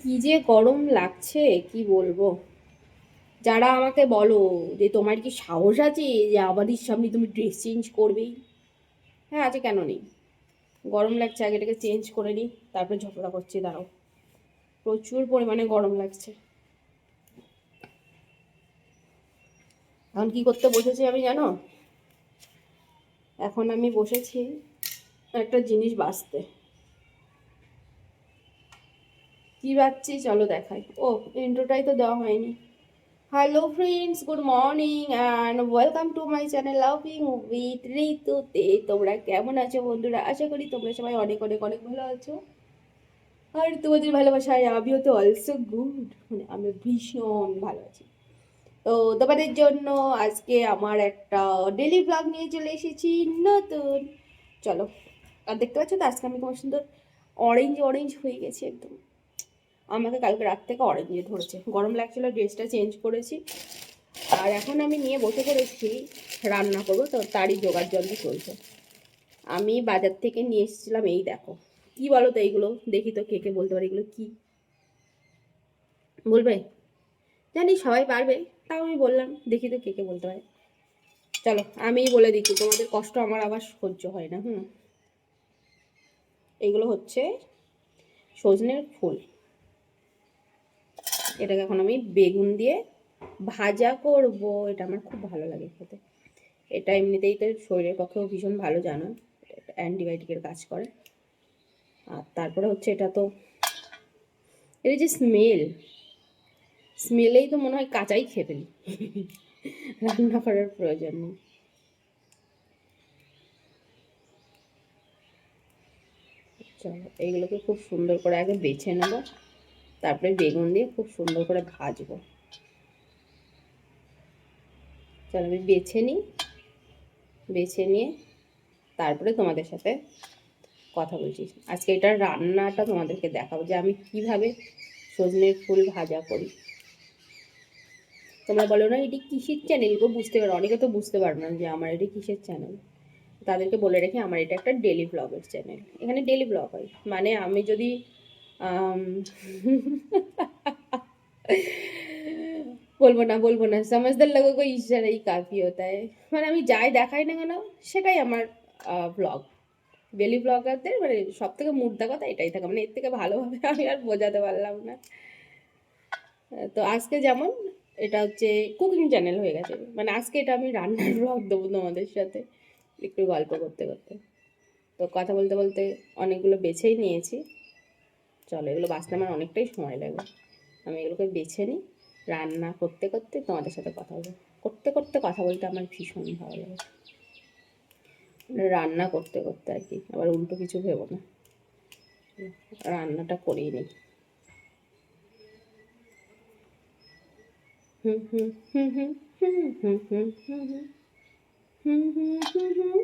কি যে গরম লাগছে কি বলবো। যারা আমাকে বলো যে তোমার কি সাহস আছে যে আমাদের সামনে তুমি ড্রেস চেঞ্জ করবেই, হ্যাঁ আছে, কেন নেই। গরম লাগছে, আগে এটাকে চেঞ্জ করে নিই, তারপরে ঝগড়া করছি, দাঁড়াও। প্রচুর পরিমাণে গরম লাগছে। এখন কি করতে বসেছি আমি জানো? এখন আমি বসেছি একটা জিনিস বাছতে। কি বাছছি চলো দেখাই। ও, ইন্ট্রোটাই তো দেওয়া হয়নি। Hello friends, good morning and welcome to my channel loving with ঋতুতে। তোমরা কেমন আছো বন্ধুরা? আশা করি তোমরা সবাই অনেক অনেক অনেক ভালো আছো। আর তোমাদের ভালোবাসায় আমিও তো অলসো গুড, মানে আমি ভীষণ ভালো আছি। তো তোমাদের জন্য আজকে আমার একটা ডেলি ব্লগ নিয়ে চলে এসেছি নতুন। চলো। আর দেখতে পাচ্ছ তো আজকে আমি তোমার সুন্দর অরেঞ্জ অরেঞ্জ হয়ে গেছি একদম। আমাকে কালকে রাত থেকে অরেঞ্জে ধরেছে, গরম লাগছিল, ড্রেসটা চেঞ্জ করেছি। আর এখন আমি নিয়ে বসে পড়েছি, রান্না করবো, তো তারই জোগাড় যন্ত্র চলছে। আমি বাজার থেকে নিয়ে এসেছিলাম, এই দেখো। কি বলো তো এইগুলো? দেখি তো কে কে বলতে পারে এগুলো কি। বলবে? জানি সবাই পারবে, তাও আমি বললাম, দেখি তো কে কে বলতে পারে। চলো আমিই বলে দিচ্ছি, তোমাদের কষ্ট আমার আবার সহ্য হয় না। এইগুলো হচ্ছে সজনের ফুল। এটাকে এখন আমি বেগুন দিয়ে ভাজা করব। এটা আমার খুব ভালো লাগে খেতে। এটা এমনিতেই তো শরীরের পক্ষেও ভীষণ ভালো, জানো। এটা অ্যান্টিবায়োটিকের কাজ করে। আর তারপরে হচ্ছে এটা তো, এর যে স্মেল, স্মেলেই তো মনে হয় কাঁচাই খেয়ে ফেলি। রান্না করার প্রয়োজন নেই। চলো এইগুলোকে খুব সুন্দর করে আগে বেছে নেব, তারপরে বেগুন দিয়ে খুব সুন্দর করে ভাজবো। চলো আমি বেছে নিই, বেছে নিয়ে তারপরে তোমাদের সাথে কথা বলছি। আজকে এটার রান্নাটা তোমাদেরকে দেখাবো যে আমি কিভাবে সজনের ফুল ভাজা করি। তোমরা বলো না এটি কিসের চ্যানেল গো, বুঝতে পারো, অনেকে তো বুঝতে পারো না যে আমার এটি কিসের চ্যানেল। তাদেরকে বলে রেখে, আমার এটা একটা ডেলি ব্লগের চ্যানেল। এখানে ডেলি ব্লগ হয়, মানে আমি যদি বলবো না, সমাজদার লোগো কো ইশারাই কাফি হতা হ্যায়। মানে আমি যাই দেখাই না কেন সেটাই আমার ব্লগ। ডেলি ব্লগারদের মানে সব থেকে মুদ্রা কথা এটাই থাকে, মানে এর থেকে ভালোভাবে আমি আর বোঝাতে পারলাম না। তো আজকে যেমন এটা হচ্ছে কুকিং চ্যানেল হয়ে গেছে, মানে আজকে এটা আমি রান্নার ব্লগ দেবো তোমাদের সাথে, একটু গল্প করতে করতে। তো কথা বলতে বলতে অনেকগুলো বেছেই নিয়েছি। চলো এগুলো বাছতে আমার অনেকটাই সময় লাগবে, আমি এগুলোকে বেছে নিই। রান্না করতে করতে তোমাদের সাথে কথা বলবো। করতে করতে কথা বলতে আমার ভীষণ ভালো লাগে, রান্না করতে করতে আর কি, আবার উল্টো কিছু ভেবো না। রান্নাটা করেই নিই। হুম হুম হুম হুম হুম হুম হুম হুম হুম হুম হুম হুম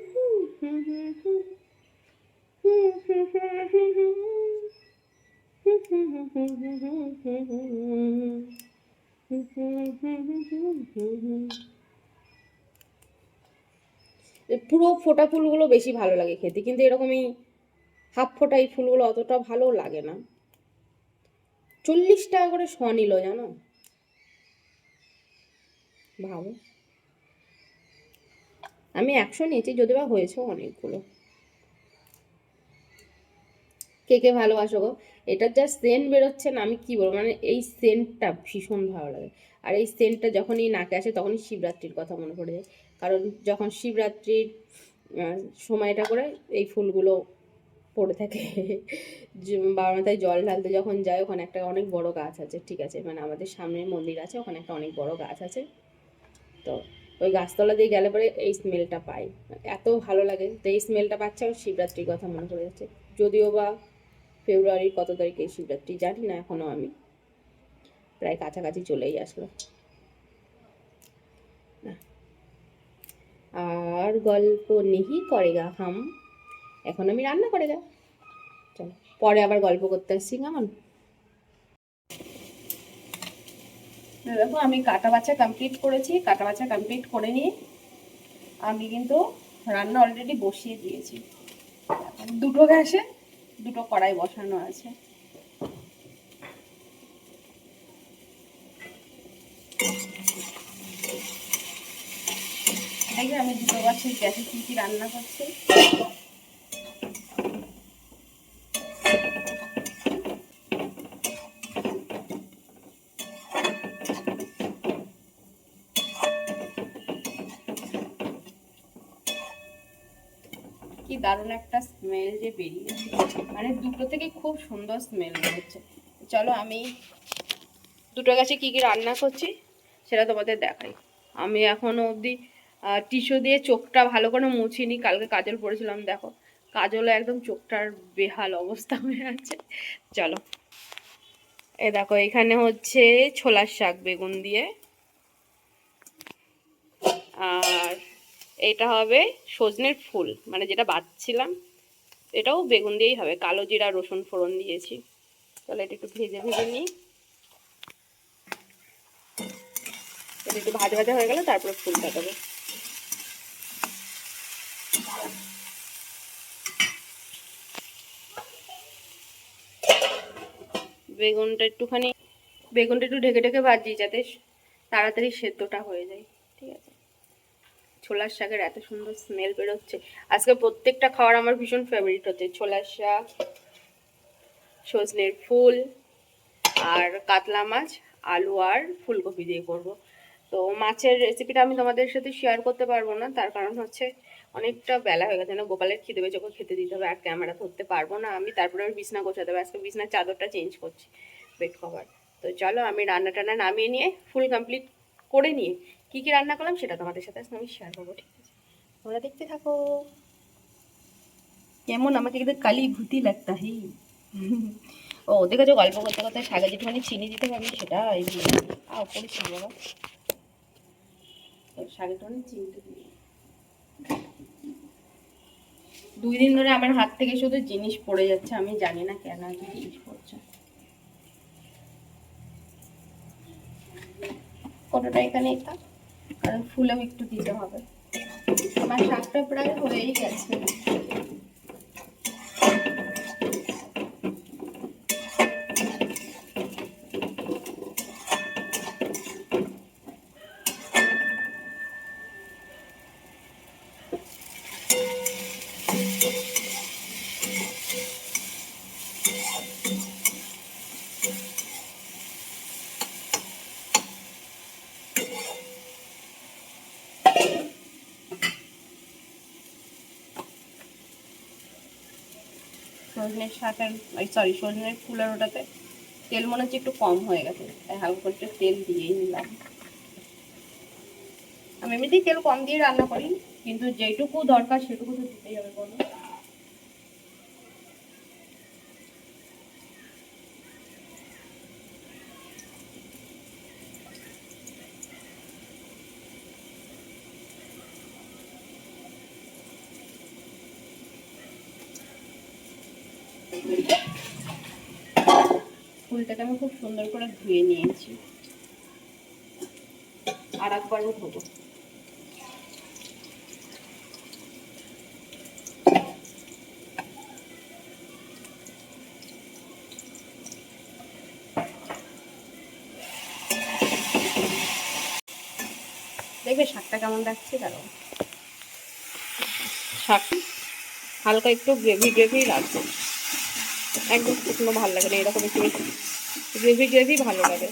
হুম হুম হুম পুরো ফোটা ফুলগুলো বেশি ভালো লাগে খেতে, কিন্তু এরকমই হাফ ফোটা এই ফুলগুলো অতটা ভালো লাগে না। 40 টাকা করে শ নিল, জানো। ভাবো, আমি 100 নিয়েছি, যদিও বা হয়েছে অনেকগুলো। কে কে ভালোবাসো গো। এটার যা সেন্ট বেরোচ্ছে না, আমি কি বলবো, মানে এই সেন্টটা ভীষণ ভালো লাগে। আর এই সেন্টটা যখনই নাকে আসে তখনই শিবরাত্রির কথা মনে পড়ে যায়। কারণ যখন শিবরাত্রির সময়টা করে এই ফুলগুলো পড়ে থাকে। বাবার মাথায় জল ঢালতে যখন যায়, ওখানে একটা অনেক বড় গাছ আছে, ঠিক আছে, মানে আমাদের সামনের মন্দির আছে, ওখানে একটা অনেক বড় গাছ আছে। তো ওই গাছতলা দিয়ে গেলে পরে এই স্মেলটা পাই, এত ভালো লাগে। তো এই স্মেলটা পাচ্ছে, আমার শিবরাত্রির কথা মনে পড়ে যাচ্ছে। যদিও বা ফেব্রুয়ারির কত তারিখে শিবরাত্রি জানি না এখনো, আমি প্রায় কাছাকাছি চলেই আসলো। আর গল্প নেহি করেগা হাম, এখন আমি রান্না করেগা। চলো পরে আবার গল্প করতে আসছি কেমন। দেখো আমি কাটা বাছা কমপ্লিট করেছি, কাটা বাছা কমপ্লিট করে নিয়ে আমি কিন্তু রান্না অলরেডি বসিয়ে দিয়েছি। দুটো গ্যাসে দুটো কড়াই বসানো আছে। দেখি আমি দুটো গাছের গ্যাসে কি কি রান্না করছি। কি দারুণ একটা স্মেল যে বেরিয়েছে, মানে দুটো থেকে খুব সুন্দর স্মেল বেরোচ্ছে। চলো আমি দুটো গাছে কি কি রান্না করছি সেটা তোমাদের দেখাই। আমি এখনো অবধি টিস্যু দিয়ে চোখটা ভালো করে মুছিনি, কালকে কাজল পরেছিলাম, দেখো কাজলে একদম চোখটার বেহাল অবস্থা হয়ে আছে। চলো এ দেখো এখানে হচ্ছে ছোলার শাক বেগুন দিয়ে, আর এটা হবে সজনের ফুল, মানে যেটা বাছছিলাম এটাও বেগুন দিয়েই হবে, কালো জিরা রসুন ফোড়ন দিয়েছি। চলো এটা একটু ভেজে ভেজে নিই, এটা একটু ভাজা ভাজা হয়ে গেলে তারপরে ফুলটা দেবো। বেগুনটা একটু ঢেকে ঢেকে ভাজি যাতে তাড়াতাড়ি সেদ্ধটা হয়ে যায়, ঠিক আছে। ছোলার শাকের এত সুন্দর স্মেল বেরোচ্ছে, আজকে প্রত্যেকটা খাবার আমার ভীষণ ফেভারিট হচ্ছে, ছোলার শাক, সজনের ফুল আর কাতলা মাছ, আলু আর ফুলকপি দিয়ে করব। তো মাছের রেসিপিটা আমি তোমাদের সাথে শেয়ার করতে পারবো না, তার কারণ হচ্ছে অনেকটা বেলা হয়ে গেছে না, গোপালের খিদে পেয়েছে, ওকে খেতে দিতে হবে, আর ক্যামেরা ধরতে পারবো না আমি, তারপরে ওর বিছনা গোছাতে হবে, আজকে বিছনার চাদরটা চেঞ্জ করছি, বেড কভার। তো চলো আমি রান্না টান্না নামিয়ে নিয়ে ফুল কমপ্লিট করে নিয়ে কী কী রান্না করলাম সেটা তোমাদের সাথে আজকে আমি শেয়ার করবো, ঠিক আছে। তোমরা দেখতে থাকো। কেমন আমাকে কিন্তু কালি ভূতি লাগতা হি। ও দেখেছো গল্প করতে করতে শাকে যেটুখানি চিনি দিতে পারবি সেটা এই করেছি বাবা, শাকে একটুখানি চিনিটা দিই। 2 দিন ধরে আমার হাত থেকে শুধু জিনিস পড়ে যাচ্ছে, আমি জানি না কেন এত জিনিস পড়ছে। কতটা এখানে থাক, কারণ ফুলেও একটু দিতে হবে। আমার শাকটা প্রায় হয়েই গেছে। সজনের শাকের সজনের ফুলের ওটাতে তেল মনে হচ্ছে একটু কম হয়ে গেছে, তাই হালকা করে একটু তেল দিয়েই নিলাম। আমি এমনিতেই তেল কম দিয়ে রান্না করি, কিন্তু যেটুকু দরকার সেটুকু তো দিতেই হবে বলো। ফুলটাকে আমি খুব সুন্দর করে ধুয়ে নিয়েছি, আর একবারও ধোবো। দেখবে শাকটা কেমন লাগছে, কারণ শাক হালকা একটু গ্রেভি গ্রেভি লাগবে, একদম শুকনো ভালো লাগে না, এরকম একটু গ্রেভি গ্রেভি ভালো লাগে।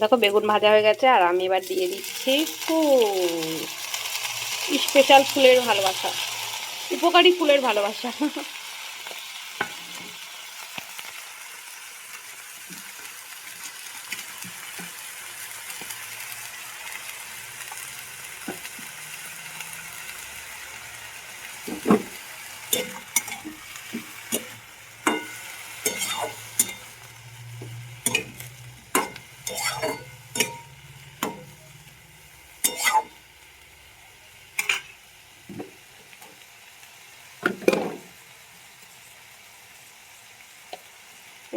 দেখো বেগুন ভাজা হয়ে গেছে, আর আমি এবার দিয়ে দিচ্ছি ফুল, স্পেশাল ফুলের ভালোবাসা, উপকারী ফুলের ভালোবাসা।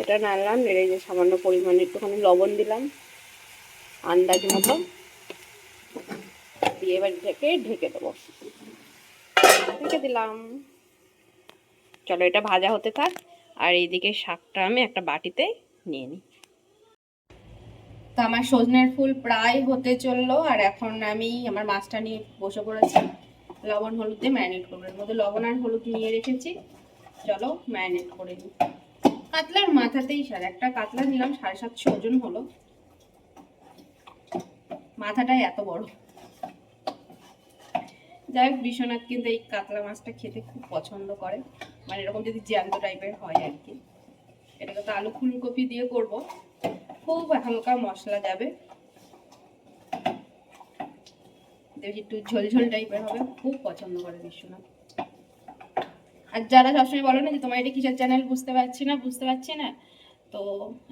এটা নাড়লাম, নেড়ে যে সামান্য পরিমাণে একটুখানি লবণ দিলাম আন্দাজ মতো, দিয়ে এবার ঢেকে দেবো, ঢেকে দিলাম। চলো এটা ভাজা হতে থাক, আর এইদিকে শাকটা আমি একটা বাটিতে নিয়ে নিই। তো আমার সজনের ফুল প্রায় হতে চললো, আর এখন আমি আমার মাছটা নিয়ে বসে পড়েছি। লবণ হলুদ দিয়ে ম্যারিনেট করবো, এর মধ্যে লবণ আর হলুদ নিয়ে রেখেছি। চলো ম্যারিনেট করে নিই। কাতলার মাথাতেই সার, একটা কাতলা নিলাম 750 ওজন হলো, মাথাটাই এত বড়। যাই হোক, বিশ্বনাথ কিন্তু এই কাতলা মাছটা খেতে খুব পছন্দ করে, মানে এরকম যদি জ্যান্ত টাইপের হয় আর কি। এটাকে তো আলু ফুলকপি দিয়ে করব, খুব হালকা মশলা যাবে, দেখি একটু ঝোলঝোল টাইপের হবে, খুব পছন্দ করে বিশ্বনাথ। আর যারা সবসময় বলো না যে তোমার এটা কিসের চ্যানেল, বুঝতে পারছি না, তো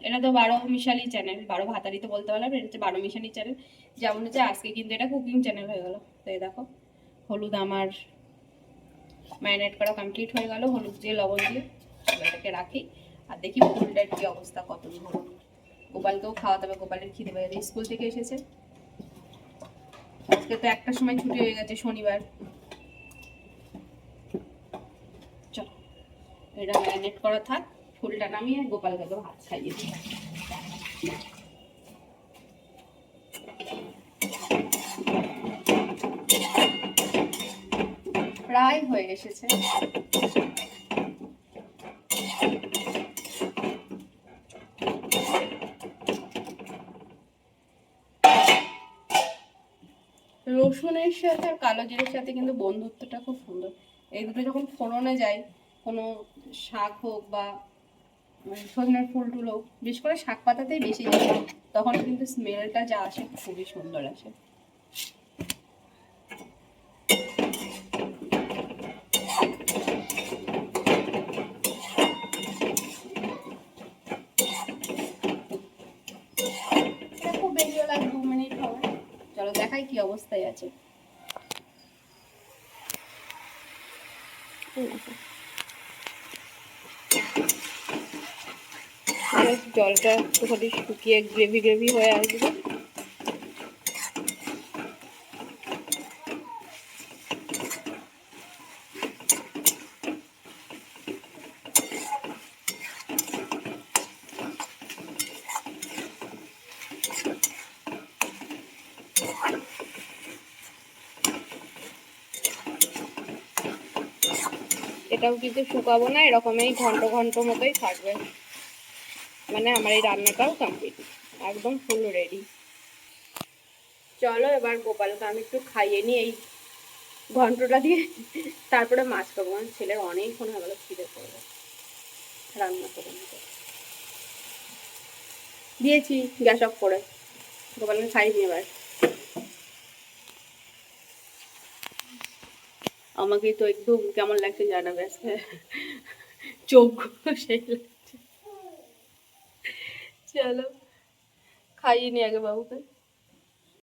এটা তো 12 মিশালি চ্যানেল, 12 ভাতারি তো বলতে পারলাম, এটা হচ্ছে 12 মিশালি চ্যানেল। যেমন হচ্ছে আজকে কিন্তু এটা কুকিং চ্যানেল হয়ে গেল। তো এই দেখো, হলুদ আমার ম্যারিনেট করা কমপ্লিট হয়ে গেল, হলুদ দিয়ে লবণ দিয়ে এটাকে রাখি। আর দেখি ফুলটার কি অবস্থা, কত হলো। গোপালকেও খাওয়াতে হবে, গোপালের খিদে পেয়ে গেছে, স্কুল থেকে এসেছে। আজকে তো একটা সময় ছুটি হয়ে গেছে, শনিবার। চলো এটা ম্যারিনেট করা থাক, ফুলটা নামিয়ে গোপালকে ভাত খাইয়ে দিই। প্রায় হয়ে এসেছে। রসুনের সাথে আর কালো জিরের সাথে কিন্তু বন্ধুত্বটা খুব সুন্দর। এই দুটো যখন ফোড়নে যায়, কোনো শাক হোক বা সজনের ফুল টুল হোক, বিশেষ করে শাক পাতাতেই বেশি যায়, তখন কিন্তু স্মেলটা যা আসে খুবই সুন্দর আসে। খুব বেশি হলে 2 মিনিট হবে। চলো দেখাই কি অবস্থায় আছে। জলটা একটুখানি শুকিয়ে গ্রেভি গ্রেভি হয়ে আসবে। এটাও কিন্তু শুকাবো না, এরকমই ঘন্ট ঘন্ট মতোই থাকবে। মানে আমার এই রান্নাটাও কমপ্লিট, একদম ফুল রেডি। চলো এবার গোপালকে আমি একটু খাইয়ে নিই এই ঘন্টটা দিয়ে, তারপরে মাছ খাবো। আমার ছেলে অনেকক্ষণ হয়ে গেল খিদে করবে, রান্না করে নিতে দিয়েছি গ্যাস অফ করে। গোপালকে খাইনি এবার। আমাকে তো একটু কেমন লাগছে জানাবে, আজকে চোখ সেই লাগছে। চলো খাইয়ে নি আগে বাবুকে।